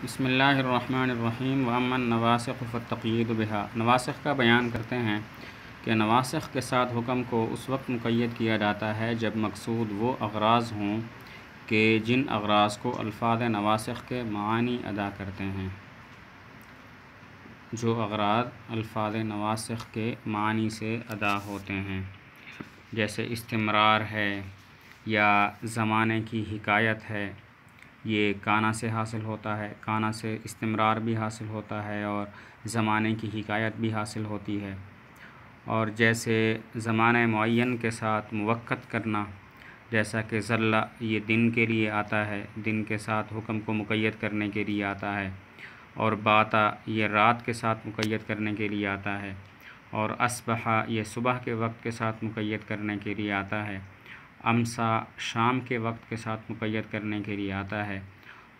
بسم اللہ الرحمن الرحیم واما النواسخ فالتقیید بها۔ نواسخ کا بیان کرتے ہیں کہ نواسخ کے ساتھ حکم کو اس وقت مقید کیا جاتا ہے جب مقصود وہ اغراض ہوں کہ جن اغراض کو الفاظ نواسخ کے معانی ادا کرتے ہیں۔ جو اغراض الفاظ نواسخ کے معنی سے ادا ہوتے ہیں، جیسے استمرار ہے یا زمانے کی حکایت ہے، یہ کانا سے حاصل ہوتا ہے۔ کانا سے استمرار بھی حاصل ہوتا ہے اور زمانے کی حکایت بھی حاصل ہوتی ہے۔ اور جیسے زمانہ معین کے ساتھ موقت کرنا، جیسا کہ ظل یہ دن کے لیے آتا ہے، دن کے ساتھ حکم کو مقید کرنے کے لیے آتا ہے، اور باتا یہ رات کے ساتھ مقید کرنے کے لیے آتا ہے، اور اصبح یہ صبح کے وقت کے ساتھ مقید کرنے کے لیے آتا ہے، امسا شام کے وقت کے ساتھ مقید کرنے کے لیے آتا ہے،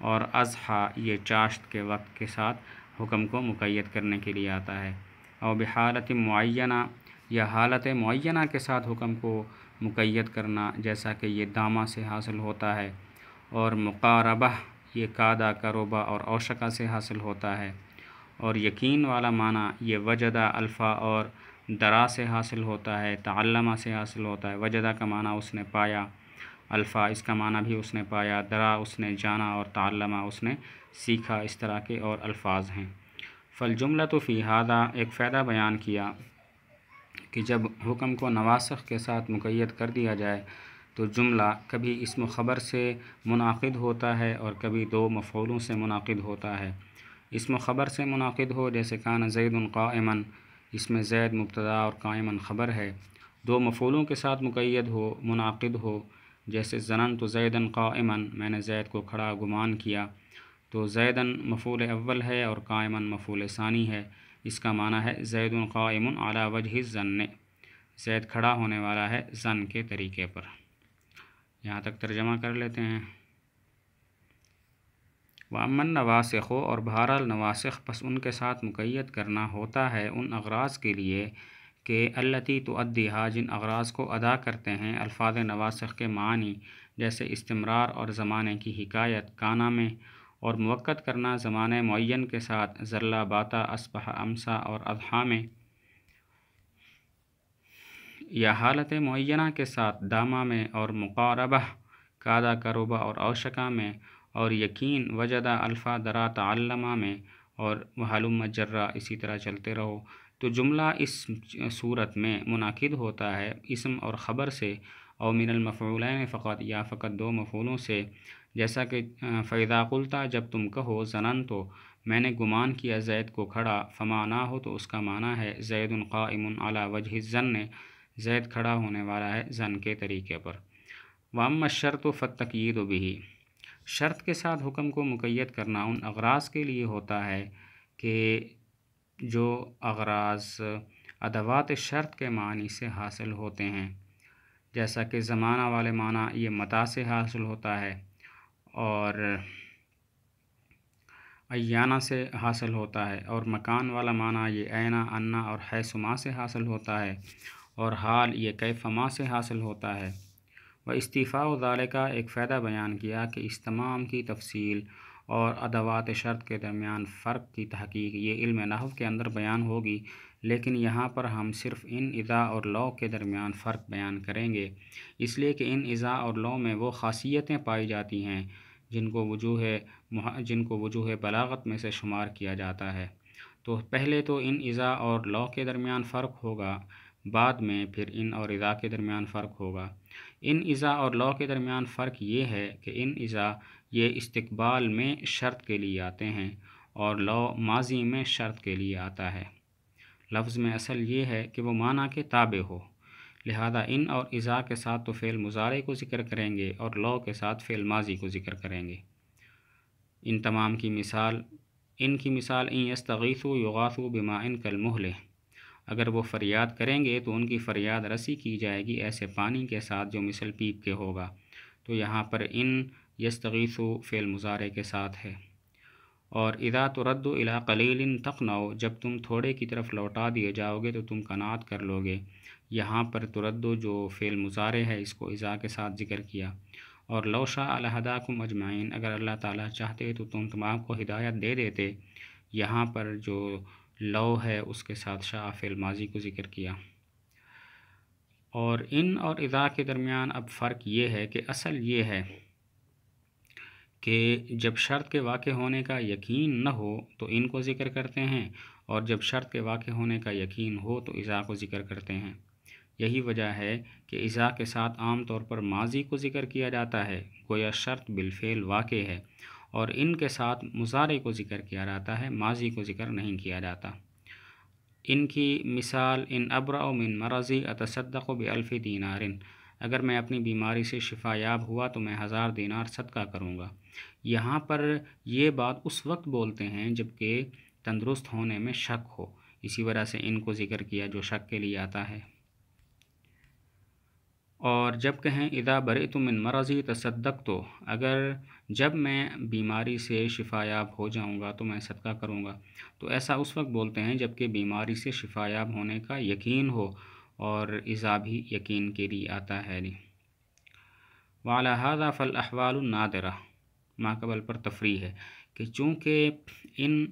اور اضحیٰ یہ چاشت کے وقت کے ساتھ حکم کو مقید کرنے کے لیے آتا ہے، اور بحالت معینہ یا حالت معینہ کے ساتھ حکم کو مقید کرنا، جیسا کہ یہ دامہ سے حاصل ہوتا ہے، اور مقاربہ یہ کادا کروبا اور اوشکا سے حاصل ہوتا ہے، اور یقین والا معنی یہ وجدہ الفا اور درا سے حاصل ہوتا ہے، تعلمہ سے حاصل ہوتا ہے۔ وجدہ کا معنی اس نے پایا، الفا اس کا معنی بھی اس نے پایا، درا اس نے جانا، اور تعلمہ اس نے سیکھا، اس طرح کے اور الفاظ ہیں۔ فالجملۃ فی ھذا ایک فائدہ بیان کیا کہ جب حکم کو نواسخ کے ساتھ مقید کر دیا جائے تو جملہ کبھی اسم و خبر سے منعقد ہوتا ہے اور کبھی دو مفعولوں سے منعقد ہوتا ہے۔ اسم و خبر سے منعقد ہو جیسے کان زید قائما، اس میں زید مبتدا اور قائما خبر ہے۔ دو مفعولوں کے ساتھ مقید ہو، منعقد ہو، جیسے ظننت زیدا قائما، میں نے زید کو کھڑا گمان کیا، تو زیدا مفعول اول ہے اور قائما مفعول ثانی ہے۔ اس کا معنی ہے زید قائم علی وجہ الظن، زید کھڑا ہونے والا ہے ظن کے طریقے پر۔ یہاں تک ترجمہ کر لیتے ہیں۔ وَأَمَّا النَّوَاسِخُ اور بہرحال نواسخ پس ان کے ساتھ مقید کرنا ہوتا ہے ان اغراض کے لیے کہ التی تؤدیہا جن اغراض کو ادا کرتے ہیں الفاظ نواسخ کے معنی، جیسے استمرار اور زمانے کی حکایت کانا میں، اور موقت کرنا زمانے معین کے ساتھ ظل باتا اصبح امسا اور اضحیٰ میں، یا حالت معینہ کے ساتھ دامہ میں، اور مقاربہ کادا کروبا اور اوشکا میں، اور یقین وجدہ الفا درا تعلمہ میں، اور وحلم جرا اسی طرح چلتے رہو۔ تو جملہ اس صورت میں منعقد ہوتا ہے اسم اور خبر سے، اور من المفعولین فقط یا فقط دو مفعولوں سے، جیسا کہ فَإِذَا قُلْتَ جب تم کہو ظننت میں نے گمان کیا زید کو کھڑا، فما نہ ہو تو اس کا معنی ہے زید قائم علی وجہ الظن، زید کھڑا ہونے والا ہے ظن کے طریقے پر۔ وَأَمَّا الشَّرْطُ فَالتَّقْیِیدُ بِہ شرط کے ساتھ حکم کو مقید کرنا ان اغراض کے لیے ہوتا ہے کہ جو اغراض ادوات شرط کے معنی سے حاصل ہوتے ہیں، جیسا کہ زمانہ والے معنی یہ متى سے حاصل ہوتا ہے، اور ایانہ سے حاصل ہوتا ہے، اور مکان والا معنی یہ اینا، انا اور حیثما سے حاصل ہوتا ہے، اور حال یہ کیفما سے حاصل ہوتا ہے۔ واستیفاء ذالک ایک فائدہ بیان کیا کہ اس تمام کی تفصیل اور ادوات شرط کے درمیان فرق کی تحقیق یہ علم نحو کے اندر بیان ہوگی، لیکن یہاں پر ہم صرف ان اذا اور لو کے درمیان فرق بیان کریں گے، اس لیے کہ ان اذا اور لو میں وہ خاصیتیں پائی جاتی ہیں جن کو وجوہ بلاغت میں سے شمار کیا جاتا ہے۔ تو پہلے تو ان اذا اور لو کے درمیان فرق ہوگا، بعد میں پھر ان اور اذا کے درمیان فرق ہوگا۔ ان اذا اور لو کے درمیان فرق یہ ہے کہ ان اذا یہ استقبال میں شرط کے لیے آتے ہیں، اور لو ماضی میں شرط کے لیے آتا ہے۔ لفظ میں اصل یہ ہے کہ وہ معنی کے تابع ہو، لہذا ان اور اذا کے ساتھ تو فعل مضارع کو ذکر کریں گے اور لو کے ساتھ فعل ماضی کو ذکر کریں گے۔ ان تمام کی مثال ان یستغیثوا یغاثوا بماء کالمہل، اگر وہ فریاد کریں گے تو ان کی فریاد رسی کی جائے گی ایسے پانی کے ساتھ جو مثل پیپ کے ہوگا۔ تو یہاں پر ان یستغیثوا فعل مضارع کے ساتھ ہے۔ اور اذا ترد الی قلیل تقنعوا جب تم تھوڑے کی طرف لوٹا دیے جاؤ گے تو تم قناعت کر لو گے۔ یہاں پر تردو جو فعل مضارع ہے اس کو اذا کے ساتھ ذکر کیا، اور لو شاء لہداکم اجمعین، اگر اللہ تعالیٰ چاہتے تو تم تمام کو ہدایت دے دیتے۔ یہاں پر جو لو ہے اس کے ساتھ شاء فعل ماضی کو ذکر کیا۔ اور ان اور اذا کے درمیان اب فرق یہ ہے کہ اصل یہ ہے کہ جب شرط کے واقع ہونے کا یقین نہ ہو تو ان کو ذکر کرتے ہیں، اور جب شرط کے واقع ہونے کا یقین ہو تو اذا کو ذکر کرتے ہیں۔ یہی وجہ ہے کہ اذا کے ساتھ عام طور پر ماضی کو ذکر کیا جاتا ہے، گویا شرط بالفعل واقع ہے، اور ان کے ساتھ مضارع کو ذکر کیا جاتا ہے، ماضی کو ذکر نہیں کیا جاتا۔ ان کی مثال ان ابرأ من مرضی اتصدق بألف دینار، اگر میں اپنی بیماری سے شفا یاب ہوا تو میں 1000 دینار صدقہ کروں گا۔ یہاں پر یہ بات اس وقت بولتے ہیں جب کہ تندرست ہونے میں شک ہو، اسی وجہ سے ان کو ذکر کیا جو شک کے لیے آتا ہے۔ اور جب کہیں اذا برئت من مرضی تصدقت، اگر جب میں بیماری سے شفا یاب ہو جاؤں گا تو میں صدقہ کروں گا، تو ایسا اس وقت بولتے ہیں جب کہ بیماری سے شفا یاب ہونے کا یقین ہو، اور اذا بھی یقین کے لیے آتا ہے۔ وعلی ھذا فالاحوال النادرہ، ماقبل پر تفریح ہے کہ چونکہ ان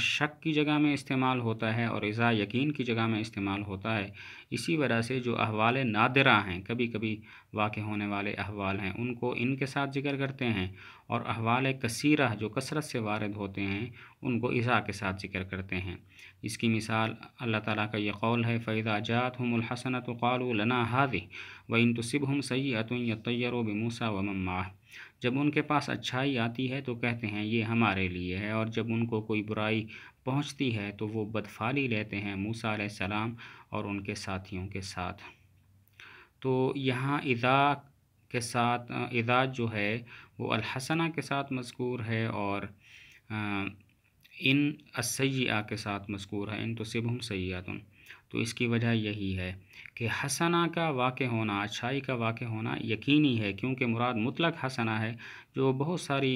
شک کی جگہ میں استعمال ہوتا ہے اور اذا یقین کی جگہ میں استعمال ہوتا ہے، اسی وجہ سے جو احوال نادرہ ہیں، کبھی کبھی واقع ہونے والے احوال ہیں، ان کو ان کے ساتھ ذکر کرتے ہیں، اور احوال کثیرہ جو کثرت سے وارد ہوتے ہیں ان کو اذا کے ساتھ ذکر کرتے ہیں۔ اس کی مثال اللہ تعالیٰ کا یہ قول ہے فَإِذَا جَاءَتْهُمُ الْحَسَنَةُ قَالُوا لَنَا هَٰذِهِ وَإِن تُصِبْهُمْ سَيِّئَةٌ يَطَّيَّرُوا بِمُوسَىٰ وَمَن مَّعَهُ، جب ان کے پاس اچھائی آتی ہے تو کہتے ہیں یہ ہمارے لیے ہے، اور جب ان کو کوئی برائی پہنچتی ہے تو وہ بدفعلی لیتے ہیں موسیٰ علیہ السلام اور ان کے ساتھیوں کے ساتھ۔ تو یہاں اذا کے ساتھ اذا جو ہے وہ الحسنہ کے ساتھ مذکور ہے، اور ان السیئہ کے ساتھ مذکور ہے، ان تصبہم سیئۃ۔ تو اس کی وجہ یہی ہے کہ حسنہ کا واقع ہونا، اچھائی کا واقع ہونا یقینی ہے، کیونکہ مراد مطلق حسنہ ہے جو بہت ساری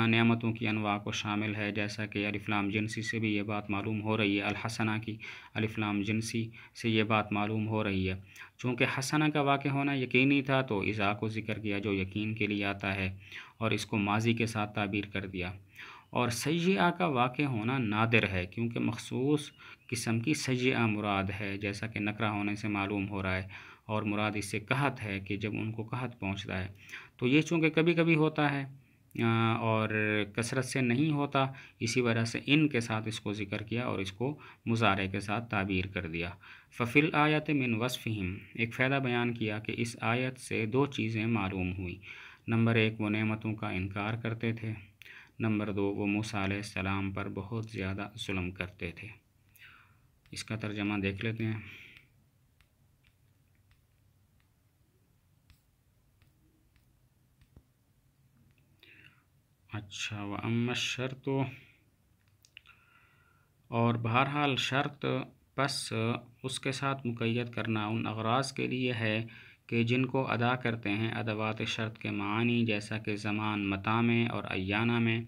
نعمتوں کی انواع کو شامل ہے، جیسا کہ الف لام جنسی سے بھی یہ بات معلوم ہو رہی ہے، الحسنہ کی الف لام جنسی سے یہ بات معلوم ہو رہی ہے۔ چونکہ حسنہ کا واقع ہونا یقینی تھا تو اذا کو ذکر کیا جو یقین کے لیے آتا ہے، اور اس کو ماضی کے ساتھ تعبیر کر دیا۔ اور سیئہ کا واقع ہونا نادر ہے، کیونکہ مخصوص قسم کی سیئہ مراد ہے، جیسا کہ نکرہ ہونے سے معلوم ہو رہا ہے، اور مراد اس سے قحط ہے کہ جب ان کو قحط پہنچتا ہے۔ تو یہ چونکہ کبھی کبھی ہوتا ہے اور کثرت سے نہیں ہوتا، اسی وجہ سے ان کے ساتھ اس کو ذکر کیا اور اس کو مضارع کے ساتھ تعبیر کر دیا۔ ففی الآیت من وصفہم، ایک فائدہ بیان کیا کہ اس آیت سے 2 چیزیں معلوم ہوئی۔ نمبر 1، وہ نعمتوں کا انکار کرتے تھے، نمبر 2، وہ موسیٰ علیہ السلام پر بہت زیادہ ظلم کرتے تھے۔ اس کا ترجمہ دیکھ لیتے ہیں۔ اچھا، وَأَمَّا الشَّرْطُ، اور بہرحال شرط پس اس کے ساتھ مقید کرنا ان اغراض کے لیے ہے کہ جن کو ادا کرتے ہیں ادوات شرط کے معنی، جیسا کہ زمان متیٰ میں اور ایانہ میں،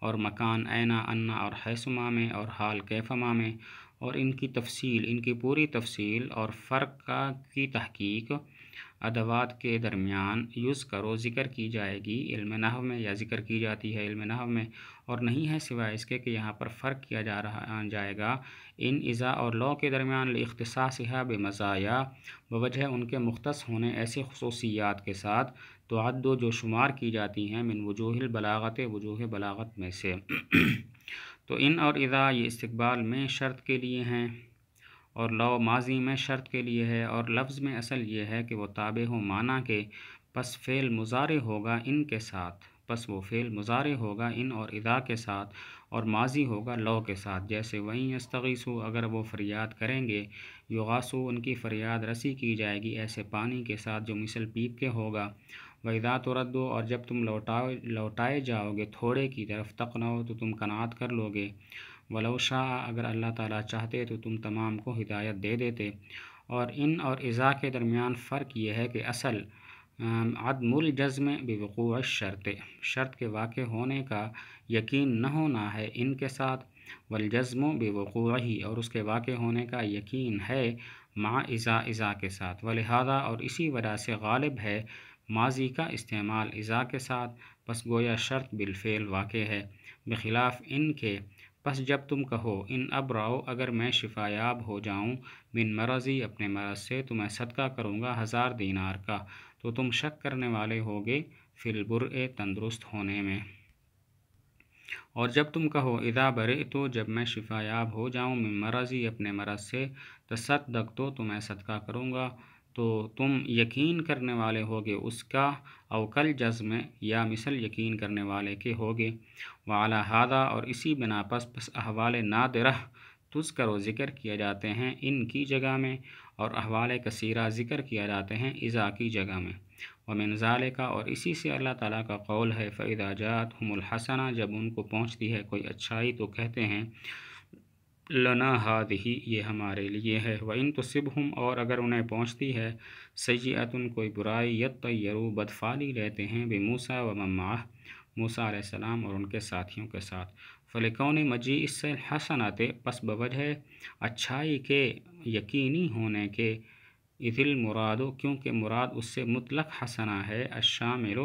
اور مکان اینا انا اور حیثما میں، اور حال کیفما میں، اور ان کی تفصیل، ان کی پوری تفصیل اور فرق کی تحقیق ادوات کے درمیان یذکر ذکر کی جائے گی علم نحو میں، یا ذکر کی جاتی ہے علم نحو میں، اور نہیں ہے سوائے اس کے کہ یہاں پر فرق کیا جائے گا ان اذا اور لو کے درمیان لاختصاصھا بمزایا، بوجہ ان کے مختص ہونے ایسے خصوصیات کے ساتھ، تعد جو شمار کی جاتی ہیں من وجوہ البلاغت، وجوہ بلاغت میں سے۔ تو ان اور اذا یہ استقبال میں شرط کے لیے ہیں، اور لو ماضی میں شرط کے لیے ہے، اور لفظ میں اصل یہ ہے کہ وہ تابع ہو معنی کے، پس فعل مضارع ہوگا ان کے ساتھ، پس وہ فعل مضارع ہوگا ان اور اذا کے ساتھ، اور ماضی ہوگا لو کے ساتھ، جیسے وَإِن يَسْتَغِيثُوا، اگر وہ فریاد کریں گے، یغاثوا، ان کی فریاد رسی کی جائے گی ایسے پانی کے ساتھ جو مثل پیپ کے ہوگا، وَإِذَا تُرَدُّوا، اور جب تم لوٹائے جاؤ گے تھوڑے کی طرف، تقنعوا، تو تم قناعت کر لو گے، وَلَوْ شَاءَ، اگر اللہ تعالیٰ چاہتے تو تم تمام کو ہدایت دے دیتے۔ اور ان اور اذا کے درمیان فرق یہ ہے کہ اصل عدم الجزم بوقوع الشرط، شرط کے واقع ہونے کا یقین نہ ہونا ہے ان کے ساتھ، والجزم بوقوعہ، اور اس کے واقع ہونے کا یقین ہے مع اذا کے ساتھ، ولہذا، اور اسی وجہ سے غالب ہے ماضی کا استعمال اذا کے ساتھ، پس گویا شرط بالفعل واقع ہے، بخلاف ان کے پس جب تم کہو ان ابرأ اگر میں شفا یاب ہو جاؤں من مرضی اپنے مرض سے تو میں صدقہ کروں گا 1000 دینار کا، تو تم شک کرنے والے ہوگے فی البرء تندرست ہونے میں۔ اور جب تم کہو اذا برئت جب میں شفا یاب ہو جاؤں من مرضی اپنے مرض سے تصدقت تو میں صدقہ کروں گا، تو تم یقین کرنے والے ہوگے اس کا، او کل جزم یا مثل یقین کرنے والے کے ہوگے۔ وعلی ھذا اور اسی بنا پس احوال نادرہ تذکر و ذکر کیے جاتے ہیں ان کی جگہ میں، اور احوال کثیرہ ذکر کیا جاتے ہیں اذا کی جگہ میں۔ ومن ذالک اور اسی سے اللہ تعالیٰ کا قول ہے فإذا جاءتهم الحسنہ جب ان کو پہنچتی ہے کوئی اچھائی تو کہتے ہیں لنا ہذہ یہ ہمارے لیے ہے، وإن تصبهم اور اگر انہیں پہنچتی ہے سیئۃ کوئی برائی یطیروا بدفعلی لیتے ہیں بموسیٰ ومن معہ موسیٰ علیہ السلام اور ان کے ساتھیوں کے ساتھ۔ فلکون مجیء الحسنۃ پس بوجہ اچھائی کے یقینی ہونے کے، اذ المراد کیونکہ مراد اس سے مطلق حسنہ ہے، الشامل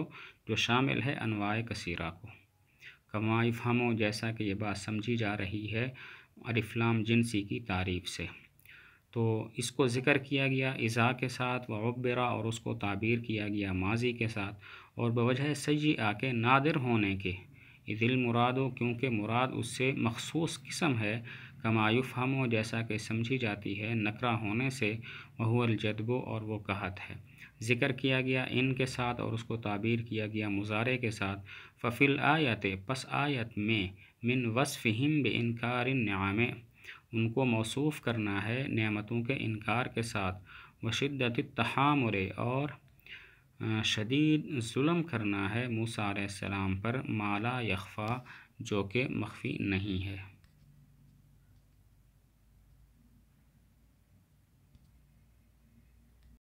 جو شامل ہے انواع کثیرہ کو، کما یفہم جیسا کہ یہ بات سمجھی جا رہی ہے الف لام جنسی کی تعریف سے۔ تو اس کو ذکر کیا گیا اذا کے ساتھ، وعبرا اور اس کو تعبیر کیا گیا ماضی کے ساتھ، اور بوجہ سیئہ کے نادر ہونے کے، اذ المراد کیونکہ مراد اس سے مخصوص قسم ہے، کما یفہم جیسا کہ سمجھی جاتی ہے نکرہ ہونے سے، وہو الجدب اور وہ قحط ہے۔ ذکر کیا گیا ان کے ساتھ اور اس کو تعبیر کیا گیا مضارع کے ساتھ۔ ففی الآیت پس آیت میں من وصفہم بانکار النعم ان کو موصوف کرنا ہے نعمتوں کے انکار کے ساتھ، وشدت التحامل اور شدید ظلم کرنا ہے موسیٰ علیہ السلام پر، ما لا یخفی جو کہ مخفی نہیں ہے۔